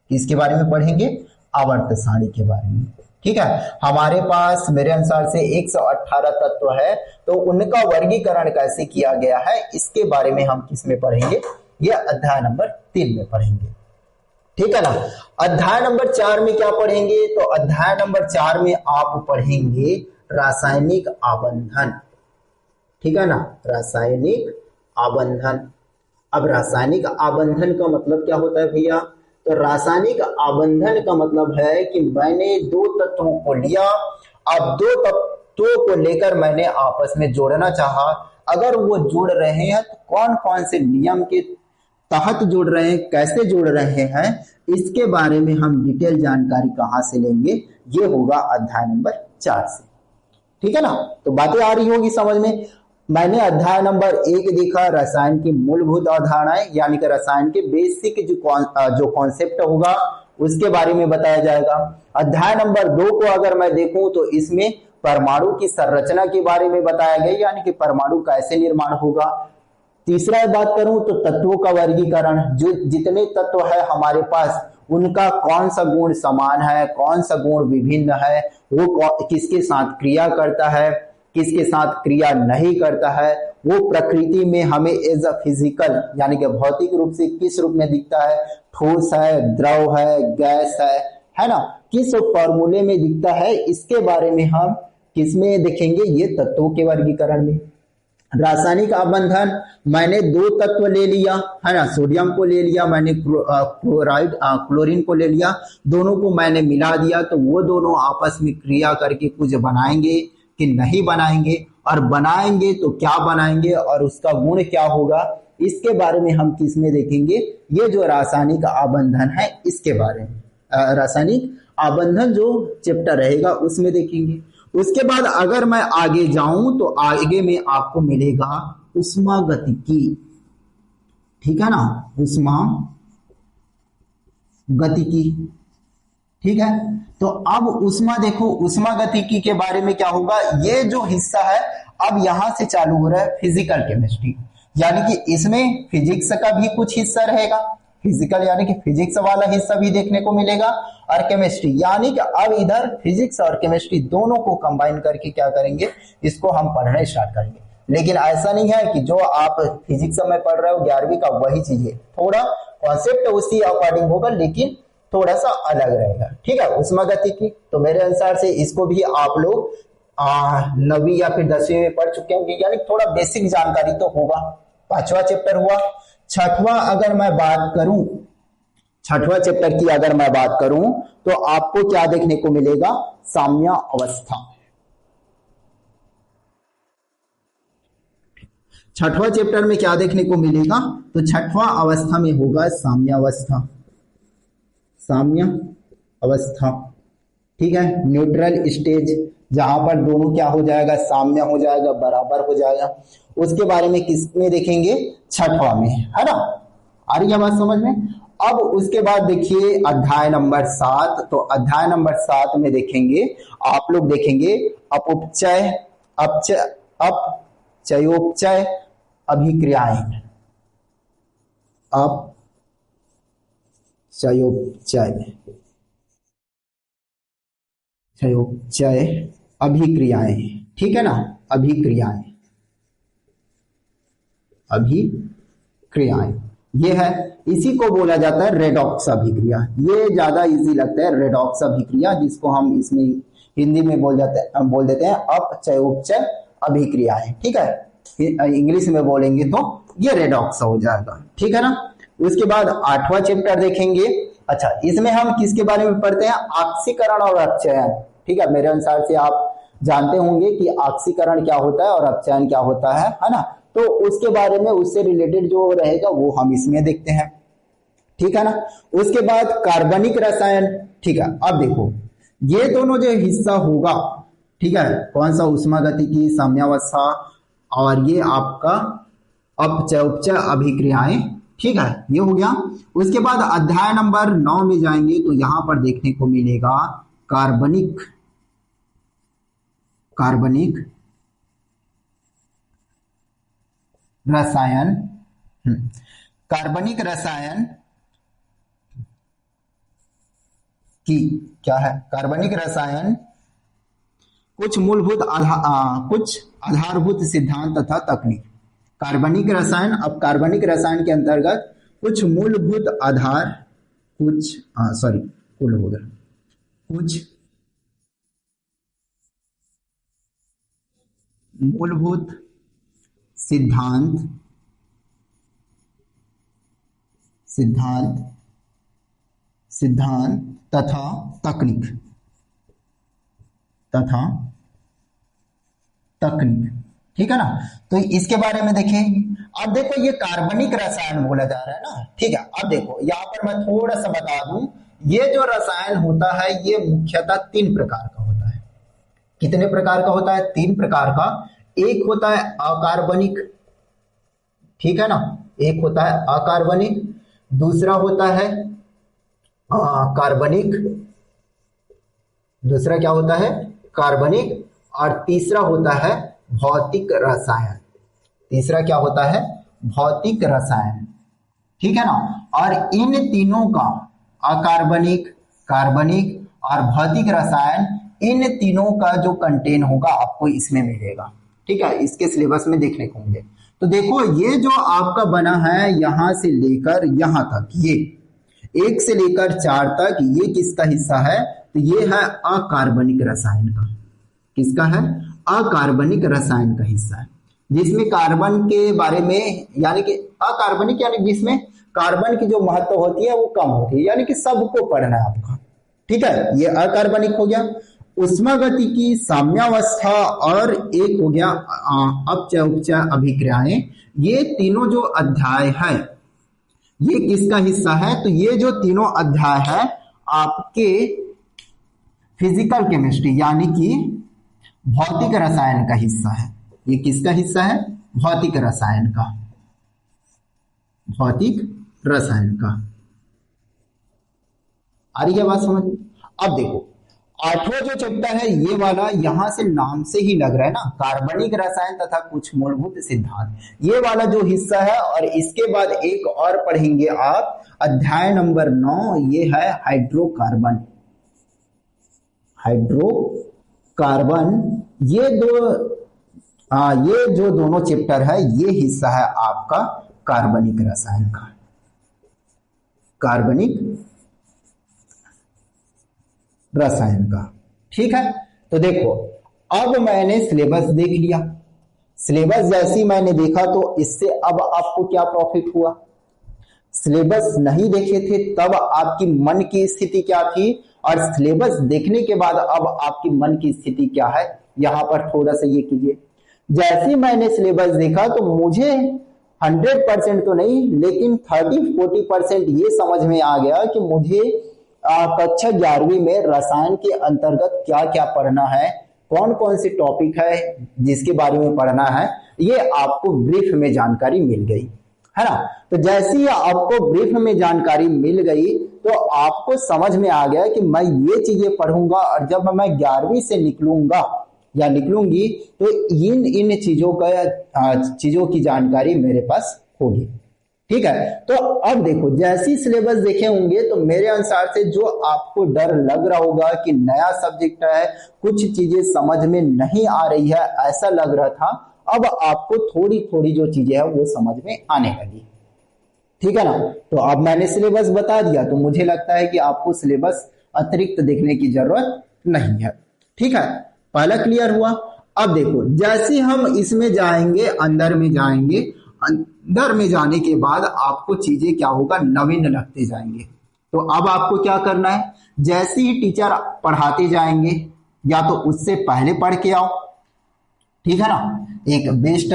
किसके बारे में पढ़ेंगे, आवर्त सारणी के बारे में। ठीक है, हमारे पास मेरे अनुसार से 118 तत्व है, तो उनका वर्गीकरण कैसे किया गया है इसके बारे में हम किस में पढ़ेंगे, यह अध्याय नंबर 3 में पढ़ेंगे। ठीक है ना। अध्याय नंबर 4 में क्या पढ़ेंगे, तो अध्याय नंबर 4 में आप पढ़ेंगे रासायनिक आबंधन। ठीक है ना, रासायनिक आबंधन। अब रासायनिक आबंधन का मतलब क्या होता है भैया, तो रासायनिक आबंधन का मतलब है कि मैंने दो तत्वों को लिया, अब दो तत्वों को लेकर मैंने आपस में जोड़ना चाहा। अगर वो जुड़ रहे हैं तो कौन कौन से नियम के तहत जुड़ रहे हैं, कैसे जुड़ रहे हैं, इसके बारे में हम डिटेल जानकारी कहां से लेंगे, ये होगा अध्याय नंबर 4 से। ठीक है ना, तो बातें आ रही होगी समझ में। मैंने अध्याय नंबर 1 देखा रसायन की मूलभूत अवधारणाएं, यानी कि रसायन के बेसिक जो कॉन्सेप्ट होगा उसके बारे में बताया जाएगा। अध्याय नंबर 2 को अगर मैं देखूं तो इसमें परमाणु की संरचना के बारे में बताया गया, यानी कि परमाणु कैसे निर्माण होगा। तीसरा बात करूं तो तत्वों का वर्गीकरण, जो जितने तत्व है हमारे पास उनका कौन सा गुण समान है, कौन सा गुण विभिन्न है, वो किसके साथ क्रिया करता है, किसके साथ क्रिया नहीं करता है, वो प्रकृति में हमें एज अ फिजिकल यानी कि भौतिक रूप से किस रूप में दिखता है, ठोस है, द्रव है, गैस है ना, किस फॉर्मूले में दिखता है, इसके बारे में हम किसमें देखेंगे, ये तत्वों के वर्गीकरण में। रासायनिक आबंधन, मैंने दो तत्व ले लिया है ना, सोडियम को ले लिया मैंने, क्लोरीन को ले लिया, दोनों को मैंने मिला दिया, तो वो दोनों आपस में क्रिया करके कुछ बनाएंगे कि नहीं बनाएंगे, और बनाएंगे तो क्या बनाएंगे और उसका गुण क्या होगा, इसके बारे में हम किसमें देखेंगे, ये जो रासायनिक आबंधन है इसके बारे में, रासायनिक आबंधन जो चैप्टर रहेगा उसमें देखेंगे। उसके बाद अगर मैं आगे जाऊं तो आगे में आपको मिलेगा उष्मागतिकी। ठीक है ना, उष्मागतिकी। ठीक है, तो अब उष्मा देखो, उष्मागतिकी के बारे में क्या होगा, ये जो हिस्सा है अब यहां से चालू हो रहा है फिजिकल केमिस्ट्री, यानी कि इसमें फिजिक्स का भी कुछ हिस्सा रहेगा, फिजिकल यानी कि फिजिक्स वाला हिस्सा भी देखने को मिलेगा, और केमिस्ट्री यानी कि अब इधर फिजिक्स और केमिस्ट्री दोनों को कंबाइन करके क्या करेंगे, इसको हम पढ़ना स्टार्ट करेंगे। लेकिन ऐसा नहीं है कि जो आप फिजिक्स में पढ़ रहे हो 11वीं का वही चीज है, थोड़ा कॉन्सेप्ट उसी अकॉर्डिंग होगा लेकिन थोड़ा सा अलग रहेगा। ठीक है, उष्मागतिकी, तो मेरे अनुसार से इसको भी आप लोग 9वीं या फिर 10वीं में पढ़ चुके होंगे, यानी थोड़ा बेसिक जानकारी तो होगा। 5वां चैप्टर हुआ। छठवां अगर मैं बात करूं, छठवां चैप्टर की अगर मैं बात करूं तो आपको क्या देखने को मिलेगा, साम्य अवस्था। छठवां चैप्टर में क्या देखने को मिलेगा, तो छठवां अवस्था में होगा साम्य अवस्था, साम्य अवस्था। ठीक है, न्यूट्रल स्टेज, जहां पर दोनों क्या हो जाएगा, साम्य हो जाएगा, बराबर हो जाएगा, उसके बारे में किसमें देखेंगे, छठवां में, है ना। आ रही है बात समझ में। अब उसके बाद देखिए अध्याय नंबर 7, तो अध्याय नंबर 7 में देखेंगे, आप लोग देखेंगे अपचय, अपचयोपचय अभिक्रियाएं, चयोपचय अभिक्रियाएं। ठीक है ना, अभिक्रियाएं ये है, इसी को बोला जाता है रेडॉक्स अभिक्रिया। ये ज्यादा इजी लगता है, रेडॉक्स अभिक्रिया, जिसको हम इसमें हिंदी में बोल देते हैं अपचयोपचय अभिक्रियाएं। ठीक है, इंग्लिश में बोलेंगे तो ये रेडॉक्स हो जाएगा। ठीक है ना। उसके बाद 8वां चैप्टर देखेंगे। अच्छा, इसमें हम किसके बारे में पढ़ते हैं, ऑक्सीकरण और अपचयन। ठीक है, मेरे अनुसार से आप जानते होंगे कि ऑक्सीकरण क्या होता है और अपचयन क्या होता है ना, तो उसके बारे में, उससे रिलेटेड जो रहेगा वो हम इसमें देखते हैं। ठीक है ना। उसके बाद कार्बनिक रसायन। ठीक है, अब देखो ये दोनों जो हिस्सा होगा, ठीक है, कौन सा, उष्मागतिकी, साम्यावस्था, और ये आपका अपचयोपचय अभिक्रियाएं। ठीक है, ये हो गया। उसके बाद अध्याय नंबर 9 में जाएंगे तो यहां पर देखने को मिलेगा कार्बनिक रसायन। कार्बनिक रसायन की क्या है, कार्बनिक रसायन कुछ आधारभूत सिद्धांत तथा तकनीक। कार्बनिक रसायन, अब कार्बनिक रसायन के अंतर्गत कुछ मूलभूत आधार कुछ सॉरी कुल हो गया, कुछ मूलभूत सिद्धांत सिद्धांत सिद्धांत तथा तकनीक ठीक है ना। तो इसके बारे में देखिए। अब देखो ये कार्बनिक रसायन बोला जा रहा है ना, ठीक है। अब देखो यहाँ पर मैं थोड़ा सा बता दूं, ये जो रसायन होता है ये मुख्यतः 3 प्रकार का होता है। कितने प्रकार का होता है? 3 प्रकार का। एक होता है अकार्बनिक, ठीक है ना, एक होता है अकार्बनिक, दूसरा होता है कार्बनिक, दूसरा क्या होता है? कार्बनिक, और तीसरा होता है भौतिक रसायन। तीसरा क्या होता है? भौतिक रसायन, ठीक है ना। और इन तीनों का, अकार्बनिक, कार्बनिक और भौतिक रसायन, इन तीनों का जो कंटेन होगा आपको इसमें मिलेगा, ठीक है, इसके सिलेबस में देखने को मिले। तो देखो ये जो आपका बना है यहां से लेकर यहां तक, ये 1 से लेकर 4 तक, ये किसका हिस्सा है? तो ये है अकार्बनिक रसायन का। किसका है? अकार्बनिक रसायन का हिस्सा है, जिसमें कार्बन के बारे में, यानी कि अकार्बनिक यानी जिसमें कार्बन की जो महत्व होती है वो कम होती है, यानी कि सबको पढ़ना है आपका, ठीक है। ये अकार्बनिक हो गया। उष्मागतिकी, साम्यावस्था और एक हो गया अपचय उपचय अभिक्रियाएं। ये तीनों जो अध्याय है ये किसका हिस्सा है? तो ये जो तीनों अध्याय है आपके फिजिकल केमिस्ट्री यानी कि भौतिक रसायन का हिस्सा है। ये किसका हिस्सा है? भौतिक रसायन का, भौतिक रसायन का। आ रही है बात समझ? अब देखो 8वां जो चैप्टर है ये वाला, यहां से नाम से ही लग रहा है ना, कार्बनिक रसायन तथा कुछ मूलभूत सिद्धांत, ये वाला जो हिस्सा है। और इसके बाद एक और पढ़ेंगे आप, अध्याय नंबर 9, ये है हाइड्रोकार्बन। हाइड्रोकार्बन, ये जो दोनों चैप्टर है ये हिस्सा है आपका कार्बनिक रसायन का, कार्बनिक रसायन का, ठीक है। तो देखो अब मैंने सिलेबस देख लिया। सिलेबस जैसी मैंने देखा तो इससे अब आपको क्या प्रॉफिट हुआ? सिलेबस नहीं देखे थे तब आपकी मन की स्थिति क्या थी, और सिलेबस देखने के बाद अब आपकी मन की स्थिति क्या है, यहां पर थोड़ा सा ये कीजिए। जैसे मैंने सिलेबस देखा तो मुझे 100% तो नहीं लेकिन 30-40% ये समझ में आ गया कि मुझे कक्षा 11वीं में रसायन के अंतर्गत क्या क्या पढ़ना है, कौन कौन से टॉपिक है जिसके बारे में पढ़ना है, ये आपको ब्रीफ में जानकारी मिल गई है ना। तो जैसे ही आपको ब्रीफ में जानकारी मिल गई तो आपको समझ में आ गया कि मैं ये चीजें पढ़ूंगा, और जब मैं 11वीं से निकलूंगा या निकलूंगी तो इन चीजों की जानकारी मेरे पास होगी, ठीक है। तो अब देखो जैसी सिलेबस देखे होंगे तो मेरे अनुसार से जो आपको डर लग रहा होगा कि नया सब्जेक्ट है, कुछ चीजें समझ में नहीं आ रही है, ऐसा लग रहा था, अब आपको थोड़ी थोड़ी जो चीजें है वो समझ में आने लगी, ठीक है ना। तो अब मैंने सिलेबस बता दिया तो मुझे लगता है कि आपको सिलेबस अतिरिक्त देखने की जरूरत नहीं है, ठीक है। पहला क्लियर हुआ। अब देखो जैसे हम इसमें जाएंगे, अंदर में जाएंगे, अंदर में जाने के बाद आपको चीजें क्या होगा, नवीन लगते जाएंगे। तो अब आपको क्या करना है, जैसे ही टीचर पढ़ाते जाएंगे या तो उससे पहले पढ़ के आओ, ठीक है ना। एक बेस्ट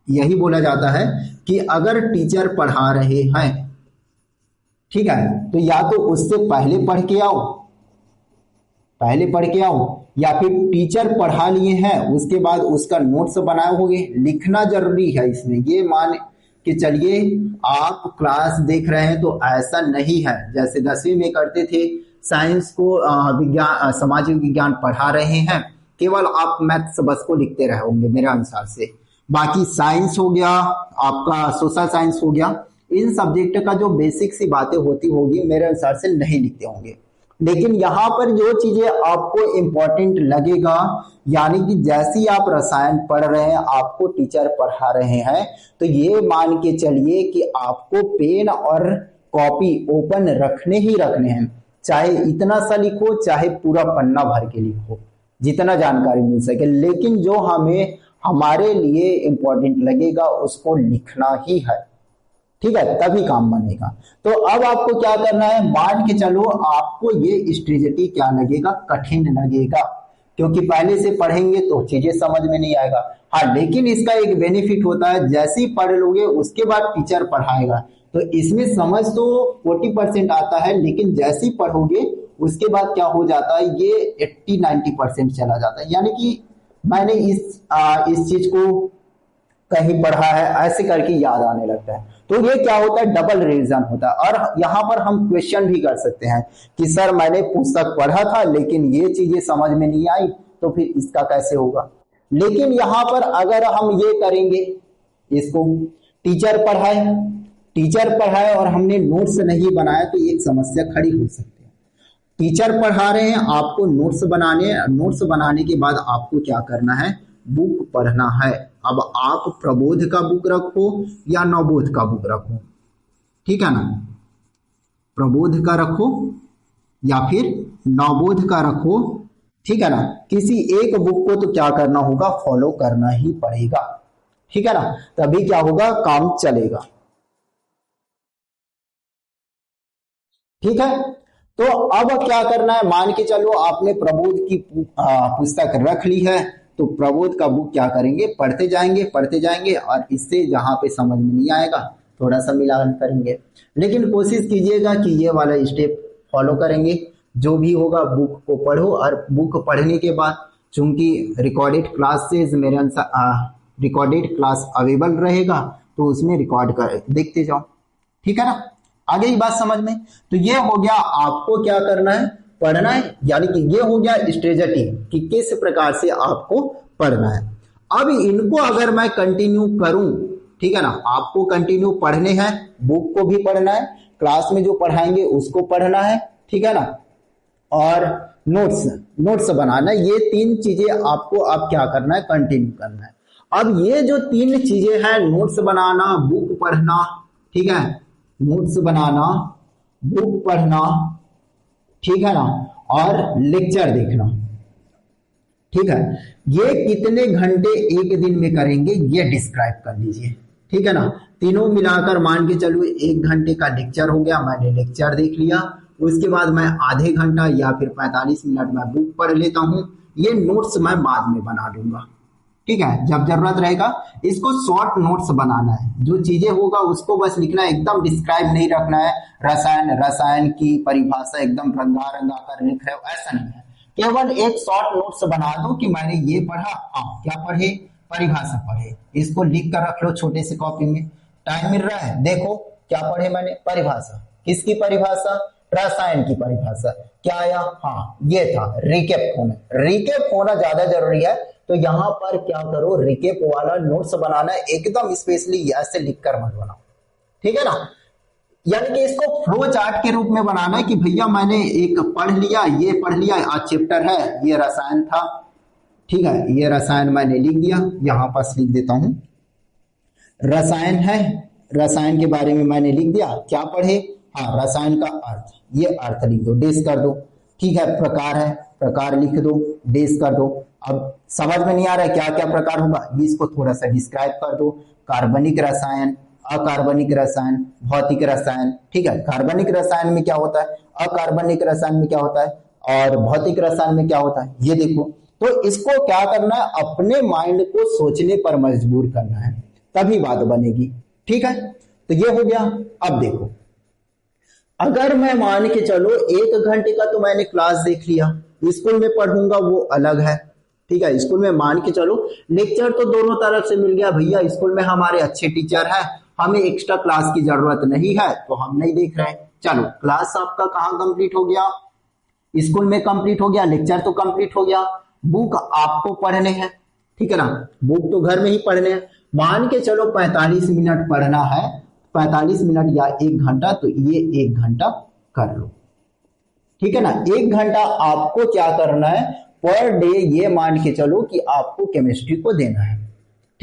यही बोला जाता है कि अगर टीचर पढ़ा रहे हैं, ठीक है, तो या तो उससे पहले पढ़ के आओ, या फिर टीचर पढ़ा लिए हैं उसके बाद उसका नोट्स बनाए होंगे, लिखना जरूरी है इसमें। ये मान के चलिए आप क्लास देख रहे हैं तो ऐसा नहीं है जैसे 10वीं में करते थे, साइंस को विज्ञान सामाजिक विज्ञान पढ़ा रहे हैं, केवल आप मैथ्स बस को लिखते रहे होंगे मेरे अनुसार से, बाकी साइंस हो गया आपका, सोशल साइंस हो गया, इन सब्जेक्ट का जो बेसिक सी बातें होती होगी मेरे अनुसार से नहीं लिखते होंगे। लेकिन यहाँ पर जो चीजें आपको इंपॉर्टेंट लगेगा, यानी कि जैसे ही आप रसायन पढ़ रहे हैं, आपको टीचर पढ़ा रहे हैं, तो ये मान के चलिए कि आपको पेन और कॉपी ओपन रखने ही रखने हैं, चाहे इतना सा लिखो चाहे पूरा पन्ना भर के लिखो, जितना जानकारी मिल सके, लेकिन जो हमें हमारे लिए इंपॉर्टेंट लगेगा उसको लिखना ही है, ठीक है, तभी काम बनेगा। तो अब आपको क्या करना है, मान के चलो आपको ये स्ट्रेटजी क्या लगेगा, कठिन लगेगा, क्योंकि पहले से पढ़ेंगे तो चीजें समझ में नहीं आएगा। हाँ, लेकिन इसका एक बेनिफिट होता है, जैसे ही पढ़ लोगे उसके बाद टीचर पढ़ाएगा तो इसमें समझ तो 40% आता है, लेकिन जैसे ही पढ़ोगे उसके बाद क्या हो जाता है, ये 80-90% चला जाता है। यानी कि मैंने इस चीज को कहीं पढ़ा है, ऐसे करके याद आने लगता है। तो ये क्या होता है, डबल रिवीजन होता है। और यहाँ पर हम क्वेश्चन भी कर सकते हैं कि सर मैंने पुस्तक पढ़ा था लेकिन ये चीजें समझ में नहीं आई, तो फिर इसका कैसे होगा। लेकिन यहाँ पर अगर हम ये करेंगे, इसको टीचर पढ़ाए और हमने नोट्स नहीं बनाया तो एक समस्या खड़ी हो सकती है। टीचर पढ़ा रहे हैं, आपको नोट्स बनाने के बाद आपको क्या करना है, बुक पढ़ना है। अब आप प्रबोध का बुक रखो या नवबोध का बुक रखो, ठीक है ना, प्रबोध का रखो या फिर नवबोध का रखो, ठीक है ना, किसी एक बुक को तो क्या करना होगा, फॉलो करना ही पड़ेगा, ठीक है ना, तभी क्या होगा, काम चलेगा, ठीक है। तो अब क्या करना है, मान के चलो आपने प्रबोध की पुस्तक रख ली है, तो प्रबोध का बुक क्या करेंगे, पढ़ते जाएंगे और इससे जहां पे समझ में नहीं आएगा थोड़ा सा मिलान करेंगे। लेकिन कोशिश कीजिएगा कि ये वाला स्टेप फॉलो करेंगे, जो भी होगा बुक को पढ़ो, और बुक पढ़ने के बाद चूंकि रिकॉर्डेड क्लास अवेलेबल रहेगा तो उसमें रिकॉर्ड कर देखते जाओ, ठीक है ना। आगे ही बात समझ में। तो ये हो गया आपको क्या करना है, पढ़ना है, यानी कि ये हो गया स्ट्रेटजी कि किस प्रकार से आपको पढ़ना है। अब इनको अगर मैं कंटिन्यू करूं, ठीक है ना, आपको कंटिन्यू पढ़ने हैं, बुक को भी पढ़ना है, क्लास में जो पढ़ाएंगे उसको पढ़ना है, ठीक है ना, और नोट्स बनाना है। ये 3 चीजें आपको अब क्या करना है, कंटिन्यू करना है। अब ये जो 3 चीजें हैं, नोट्स बनाना, बुक पढ़ना, ठीक है, नोट्स बनाना, बुक पढ़ना, ठीक है ना, और लेक्चर देखना, ठीक है, ये कितने घंटे एक दिन में करेंगे ये डिस्क्राइब कर लीजिए, ठीक है ना। तीनों मिलाकर मान के चलो 1 घंटे का लेक्चर हो गया, मैंने लेक्चर देख लिया, उसके बाद मैं आधे घंटा या फिर 45 मिनट में बुक पढ़ लेता हूं। ये नोट्स मैं बाद में बना लूंगा, ठीक है, जब जरूरत रहेगा। इसको शॉर्ट नोट्स बनाना है, जो चीजें होगा उसको बस लिखना है, एकदम डिस्क्राइब नहीं रखना है, रसायन की परिभाषा एकदम रंगा रंगा कर लिख रहे हो, ऐसा नहीं है। केवल एक शॉर्ट नोट्स बना दो कि मैंने ये पढ़ा, हाँ क्या पढ़े, परिभाषा पढ़े, इसको लिख कर रख लो छोटे से कॉपी में, टाइम मिल रहा है, देखो क्या पढ़े मैंने, परिभाषा, किसकी परिभाषा, रसायन की परिभाषा, क्या आया, हाँ ये था, रिकेप होना ज्यादा जरूरी है। तो यहां पर क्या करो, रिकेप वाला नोट्स बनाना है, एकदम स्पेशली ऐसे लिखकर मत बनाओ, ठीक है ना। यानी कि इसको फ्लो चार्ट के रूप में बनाना है कि भैया मैंने एक पढ़ लिया, ये पढ़ लिया, आज चैप्टर है, ये रसायन था, ठीक है, ये रसायन मैंने लिख दिया, यहां पास लिख देता हूं, रसायन है, रसायन के बारे में मैंने लिख दिया, क्या पढ़े, हाँ रसायन का अर्थ, ये अर्थ लिख दो, डेस कर दो, ठीक है, प्रकार है, प्रकार लिख दो, डेस कर दो। अब समझ में नहीं आ रहा है क्या क्या प्रकार होगा, इसको थोड़ा सा डिस्क्राइब कर दो, कार्बनिक रसायन, अकार्बनिक रसायन, भौतिक रसायन, ठीक है, कार्बनिक रसायन में क्या होता है, अकार्बनिक रसायन में क्या होता है, और भौतिक रसायन में क्या होता है, ये देखो। तो इसको क्या करना है, अपने माइंड को सोचने पर मजबूर करना है, तभी बात बनेगी, ठीक है। तो ये हो गया। अब देखो, अगर मैं मान के चलो 1 घंटे का तो मैंने क्लास देख लिया, स्कूल में पढ़ूंगा वो अलग है, ठीक है, स्कूल में मान के चलो लेक्चर तो दोनों तरफ से मिल गया, भैया स्कूल में हमारे अच्छे टीचर हैं, हमें एक्स्ट्रा क्लास की जरूरत नहीं है तो हम नहीं देख रहे। चलो क्लास आपका कहाँ कंप्लीट हो गया, स्कूल में कंप्लीट हो गया, लेक्चर तो कंप्लीट हो गया, बुक आपको पढ़ने हैं, ठीक है ना, बुक तो घर में ही पढ़ने हैं। मान के चलो 45 मिनट पढ़ना है, 45 मिनट या 1 घंटा, तो ये 1 घंटा कर लो, ठीक है ना। 1 घंटा आपको क्या करना है, पर डे ये मान के चलो कि आपको केमिस्ट्री को देना है,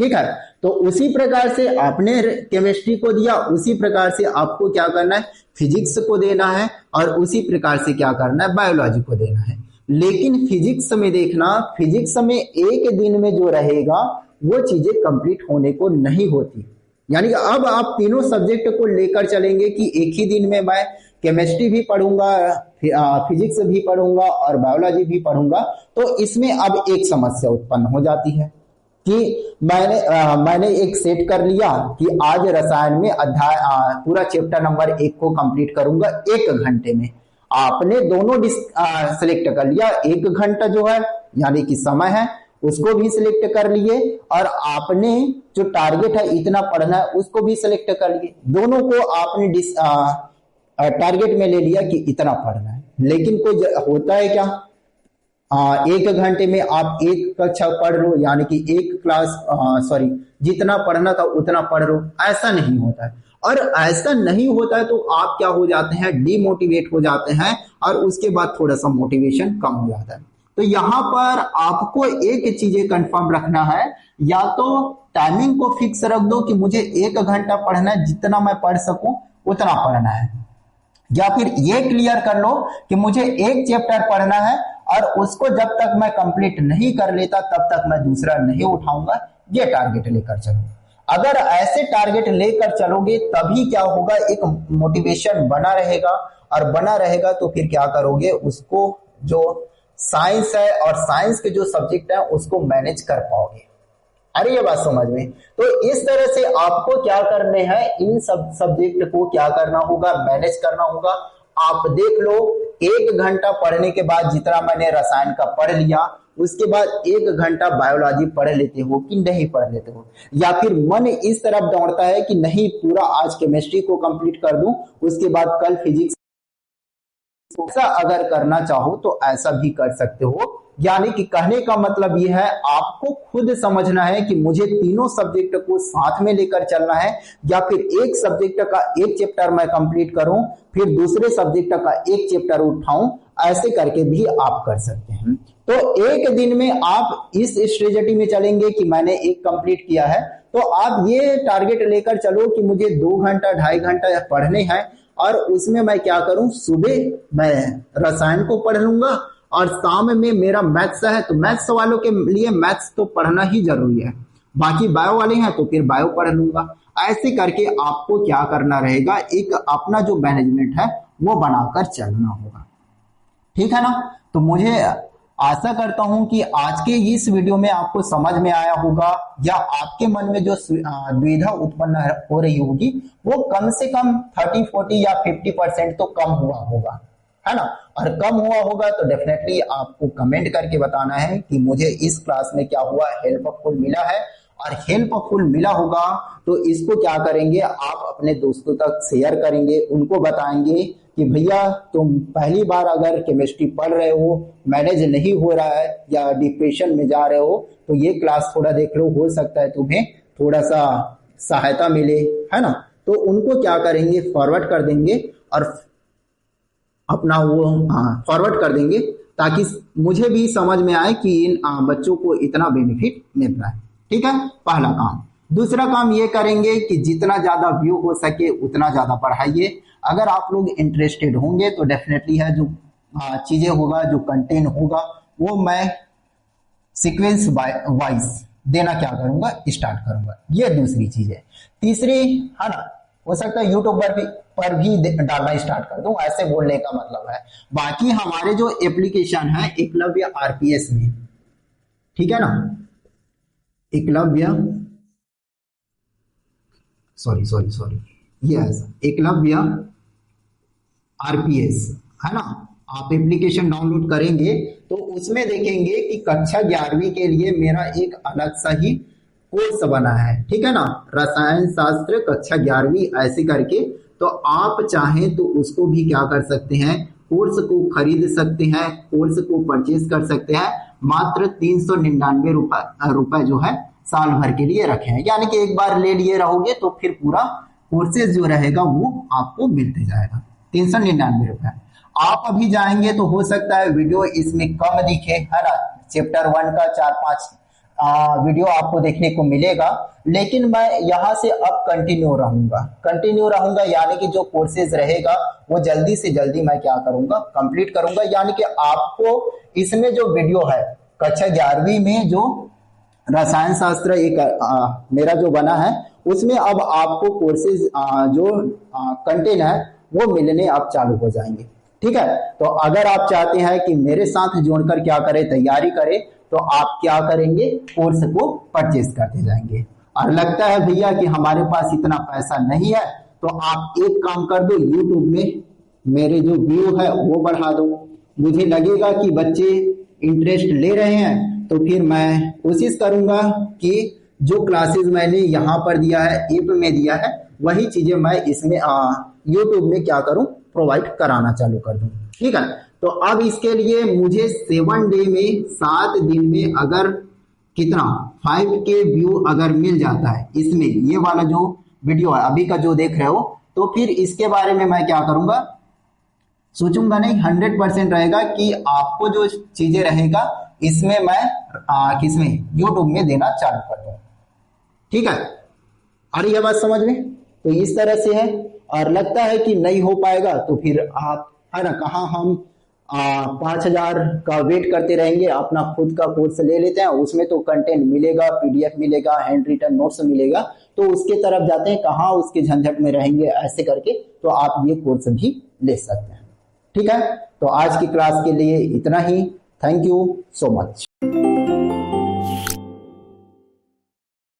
ठीक है। तो उसी प्रकार से आपने केमिस्ट्री को दिया, उसी प्रकार से आपको क्या करना है, फिजिक्स को देना है, और उसी प्रकार से क्या करना है, बायोलॉजी को देना है। लेकिन फिजिक्स में देखना, फिजिक्स में एक दिन में जो रहेगा वो चीजें कंप्लीट होने को नहीं होती। यानी कि अब आप तीनों सब्जेक्ट को लेकर चलेंगे कि एक ही दिन में मैं केमिस्ट्री भी पढ़ूंगा, फिजिक्स भी पढ़ूंगा और बायोलॉजी भी पढ़ूंगा, तो इसमें अब एक समस्या उत्पन्न हो जाती है कि मैंने एक सेट कर लिया कि आज रसायन में अध्याय पूरा चैप्टर नंबर 1 को कंप्लीट करूंगा 1 घंटे में। आपने दोनों सिलेक्ट कर लिया, 1 घंटा जो है यानी कि समय है उसको भी सिलेक्ट कर लिए, और आपने जो टारगेट है इतना पढ़ना है उसको भी सिलेक्ट कर लिए। दोनों को आपने टारगेट में ले लिया कि इतना पढ़ना है। लेकिन कोई होता है क्या, 1 घंटे में आप एक कक्षा पढ़ लो, यानी कि एक क्लास जितना पढ़ना था उतना पढ़ लो, ऐसा नहीं होता है। और ऐसा नहीं होता है तो आप क्या हो जाते हैं, डिमोटिवेट हो जाते हैं, और उसके बाद थोड़ा सा मोटिवेशन कम हो जाता है। तो यहाँ पर आपको एक चीजें कंफर्म रखना है, या तो टाइमिंग को फिक्स रख दो कि मुझे 1 घंटा पढ़ना है, जितना मैं पढ़ सकूं उतना पढ़ना है, या फिर ये क्लियर कर लो कि मुझे एक चैप्टर पढ़ना है और उसको जब तक मैं कंप्लीट नहीं कर लेता तब तक मैं दूसरा नहीं उठाऊंगा, ये टारगेट लेकर चलो। अगर ऐसे टारगेट लेकर चलोगे तभी क्या होगा, एक मोटिवेशन बना रहेगा, और बना रहेगा तो फिर क्या करोगे, उसको जो साइंस है और साइंस के जो सब्जेक्ट है उसको मैनेज कर पाओगे। अरे ये बात समझ में। तो इस तरह से आपको क्या करने हैं, इन सब सब्जेक्ट को क्या करना होगा, मैनेज करना होगा। आप देख लो 1 घंटा पढ़ने के बाद जितना मैंने रसायन का पढ़ लिया, उसके बाद 1 घंटा बायोलॉजी पढ़ लेते हो कि नहीं पढ़ लेते हो, या फिर मन इस तरफ दौड़ता है कि नहीं पूरा आज केमिस्ट्री को कंप्लीट कर दूं, उसके बाद कल फिजिक्स। ऐसा अगर करना चाहो तो ऐसा भी कर सकते हो। यानी कि कहने का मतलब यह है, आपको खुद समझना है कि मुझे तीनों सब्जेक्ट को साथ में लेकर चलना है, या फिर एक सब्जेक्ट का एक चैप्टर मैं कंप्लीट करूं फिर दूसरे सब्जेक्ट का एक चैप्टर उठाऊं, ऐसे करके भी आप कर सकते हैं। तो एक दिन में आप इस स्ट्रेटजी में चलेंगे कि मैंने एक कंप्लीट किया है, तो आप ये टारगेट लेकर चलो कि मुझे 2 घंटा 2.5 घंटा पढ़ने हैं, और उसमें मैं क्या करूं, सुबह मैं रसायन को पढ़ लूंगा और शाम में मेरा मैथ्स है तो मैथ्स वालों के लिए मैथ्स तो पढ़ना ही जरूरी है, बाकी बायो वाले हैं तो फिर बायो पढ़ लूंगा। ऐसे करके आपको क्या करना रहेगा, एक अपना जो मैनेजमेंट है वो बनाकर चलना होगा, ठीक है ना। तो मुझे आशा करता हूं कि आज के इस वीडियो में आपको समझ में आया होगा, या आपके मन में जो दुविधा उत्पन्न हो रही होगी वो कम से कम 30, 40 या 50% तो कम हुआ होगा, है ना। और कम हुआ होगा तो डेफिनेटली आपको कमेंट करके बताना है कि मुझे इस क्लास में क्या हुआ, हेल्पफुल मिला है। और हेल्पफुल मिला होगा तो इसको क्या करेंगे, आप अपने दोस्तों तक शेयर करेंगे, उनको बताएंगे कि भैया तुम पहली बार अगर केमिस्ट्री पढ़ रहे हो, मैनेज नहीं हो रहा है या डिप्रेशन में जा रहे हो, तो ये क्लास थोड़ा देख लो, हो सकता है तुम्हें थोड़ा सा सहायता मिले, है ना। तो उनको क्या करेंगे, फॉरवर्ड कर देंगे, और अपना वो फॉरवर्ड कर देंगे, ताकि मुझे भी समझ में आए कि इन बच्चों को इतना बेनिफिट मिल रहा है, ठीक है, पहला काम। दूसरा काम ये करेंगे कि जितना ज्यादा व्यू हो सके उतना ज्यादा पढ़ाइए। अगर आप लोग इंटरेस्टेड होंगे तो डेफिनेटली है जो चीजें होगा, जो कंटेंट होगा वो मैं सीक्वेंस वाइज देना क्या करूंगा, स्टार्ट करूंगा। ये दूसरी चीज है। तीसरी है ना, हो सकता है यूट्यूब पर भी डालना स्टार्ट कर दूं, ऐसे बोलने का मतलब है। बाकी हमारे जो एप्लीकेशन है एकलव्य आरपीएस में, ठीक है ना, एकलव्य सॉरी ये एकलव्य आरपीएस है ना, आप एप्लीकेशन डाउनलोड करेंगे तो उसमें देखेंगे कि कक्षा 11वीं के लिए मेरा एक अलग सा ही कोर्स बना है, ठीक है ना, रसायन शास्त्र कक्षा 11वीं ऐसे करके। तो आप चाहें तो उसको भी क्या कर सकते हैं, कोर्स को खरीद सकते हैं, कोर्स को परचेज कर सकते हैं। मात्र 399 रुपए जो है साल भर के लिए रखे हैं, यानी कि एक बार ले लिए रहोगे तो फिर पूरा कोर्सेज जो रहेगा वो आपको मिलते जाएगा। 399 रुपए। आप अभी जाएंगे तो हो सकता है वीडियो इसमें कम दिखे, है ना, चैप्टर 1 का 4-5 वीडियो आपको देखने को मिलेगा, लेकिन मैं यहाँ से अब कंटिन्यू रहूंगा यानी कि जो कोर्सेज रहेगा वो जल्दी से जल्दी मैं क्या करूंगा, कंप्लीट करूंगा। यानी कि आपको इसमें जो वीडियो है कक्षा 11वीं में जो रसायन शास्त्र एक मेरा जो बना है उसमें अब आपको कोर्सेज जो कंटेंट है वो मिलने अब चालू हो जाएंगे। ठीक है, तो अगर आप चाहते हैं कि मेरे साथ जोड़कर क्या करें, तैयारी करें, तो आप क्या करेंगे, कोर्स को परचेज करते जाएंगे। और लगता है भैया कि हमारे पास इतना पैसा नहीं है, तो आप एक काम कर दो, यूट्यूब में मेरे जो व्यू है वो बढ़ा दो। मुझे लगेगा कि बच्चे इंटरेस्ट ले रहे हैं तो फिर मैं कोशिश करूंगा कि जो क्लासेस मैंने यहाँ पर दिया है, ऐप में दिया है, वही चीजें मैं इसमें यूट्यूब में क्या करूं, प्रोवाइड कराना चालू कर दूं। ठीक है, तो अब इसके लिए मुझे 7 डे में 7 दिन में अगर कितना 5K व्यू अगर मिल जाता है इसमें, ये वाला जो वीडियो है अभी का जो देख रहे हो, तो फिर इसके बारे में मैं क्या करूंगा, सोचूंगा नहीं, 100% रहेगा कि आपको जो चीजें रहेगा इसमें मैं किसमें, यूट्यूब में देना चालू कर दूं। ठीक है, और यह बात समझ में, तो इस तरह से है। और लगता है कि नहीं हो पाएगा तो फिर आप है ना, कहाँ हम 5,000 का वेट करते रहेंगे, अपना खुद का कोर्स ले लेते हैं, उसमें तो कंटेंट मिलेगा, PDF मिलेगा, हैंड रिटन नोट्स मिलेगा, तो उसके तरफ जाते हैं, कहाँ उसके झंझट में रहेंगे ऐसे करके, तो आप ये कोर्स भी ले सकते हैं। ठीक है, तो आज की क्लास के लिए इतना ही। Thank you so much.